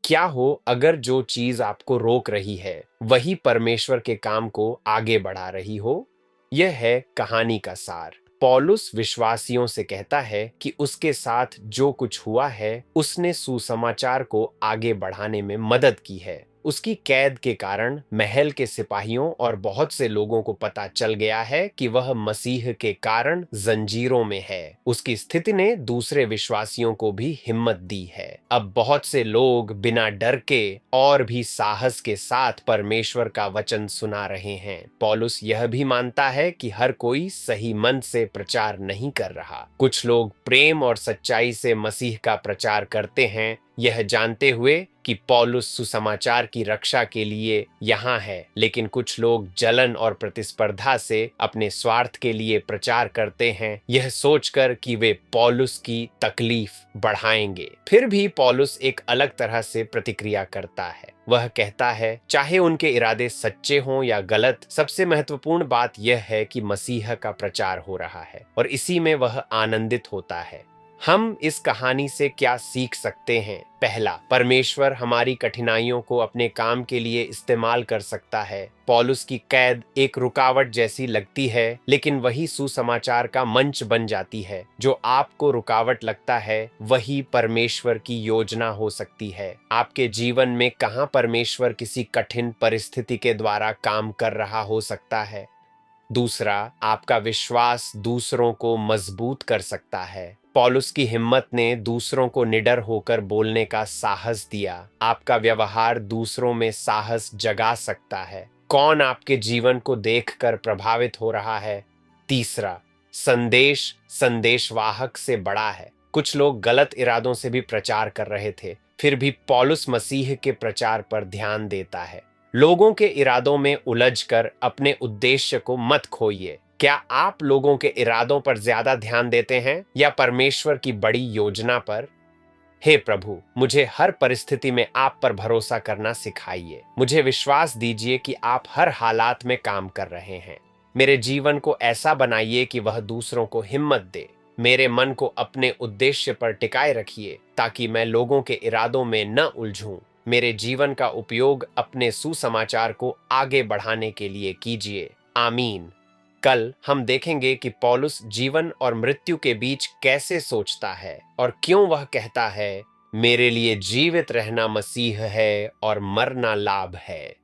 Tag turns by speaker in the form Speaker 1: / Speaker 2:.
Speaker 1: क्या हो अगर जो चीज आपको रोक रही है वही परमेश्वर के काम को आगे बढ़ा रही हो? यह है कहानी का सार। पौलुस विश्वासियों से कहता है कि उसके साथ जो कुछ हुआ है उसने सुसमाचार को आगे बढ़ाने में मदद की है। उसकी कैद के कारण महल के सिपाहियों और बहुत से लोगों को पता चल गया है कि वह मसीह के कारण जंजीरों में है। उसकी स्थिति ने दूसरे विश्वासियों को भी हिम्मत दी है। अब बहुत से लोग बिना डर के और भी साहस के साथ परमेश्वर का वचन सुना रहे हैं। पौलुस यह भी मानता है कि हर कोई सही मन से प्रचार नहीं कर रहा। कुछ लोग प्रेम और सच्चाई से मसीह का प्रचार करते हैं, यह जानते हुए कि पौलुस सुसमाचार की रक्षा के लिए यहाँ है, लेकिन कुछ लोग जलन और प्रतिस्पर्धा से अपने स्वार्थ के लिए प्रचार करते हैं, यह सोचकर कि वे पौलुस की तकलीफ बढ़ाएंगे। फिर भी पौलुस एक अलग तरह से प्रतिक्रिया करता है। वह कहता है, चाहे उनके इरादे सच्चे हों या गलत, सबसे महत्वपूर्ण बात यह है कि मसीह का प्रचार हो रहा है और इसी में वह आनंदित होता है। हम इस कहानी से क्या सीख सकते हैं? पहला, परमेश्वर हमारी कठिनाइयों को अपने काम के लिए इस्तेमाल कर सकता है। पौलुस की कैद एक रुकावट जैसी लगती है, लेकिन वही सुसमाचार का मंच बन जाती है। जो आपको रुकावट लगता है वही परमेश्वर की योजना हो सकती है। आपके जीवन में कहाँ परमेश्वर किसी कठिन परिस्थिति के द्वारा काम कर रहा हो सकता है? दूसरा, आपका विश्वास दूसरों को मजबूत कर सकता है। पौलुस की हिम्मत ने दूसरों को निडर होकर बोलने का साहस दिया। आपका व्यवहार दूसरों में साहस जगा सकता है। कौन आपके जीवन को देखकर प्रभावित हो रहा है? तीसरा, संदेश संदेशवाहक से बड़ा है। कुछ लोग गलत इरादों से भी प्रचार कर रहे थे, फिर भी पौलुस मसीह के प्रचार पर ध्यान देता है। लोगों के इरादों में उलझकर अपने उद्देश्य को मत खोइए। क्या आप लोगों के इरादों पर ज्यादा ध्यान देते हैं या परमेश्वर की बड़ी योजना पर? हे प्रभु, मुझे हर परिस्थिति में आप पर भरोसा करना सिखाइए। मुझे विश्वास दीजिए कि आप हर हालात में काम कर रहे हैं। मेरे जीवन को ऐसा बनाइए कि वह दूसरों को हिम्मत दे। मेरे मन को अपने उद्देश्य पर टिकाए रखिए ताकि मैं लोगों के इरादों में न उलझूं। मेरे जीवन का उपयोग अपने सुसमाचार को आगे बढ़ाने के लिए कीजिए। आमीन। कल हम देखेंगे कि पौलुस जीवन और मृत्यु के बीच कैसे सोचता है और क्यों वह कहता है, मेरे लिए जीवित रहना मसीह है और मरना लाभ है।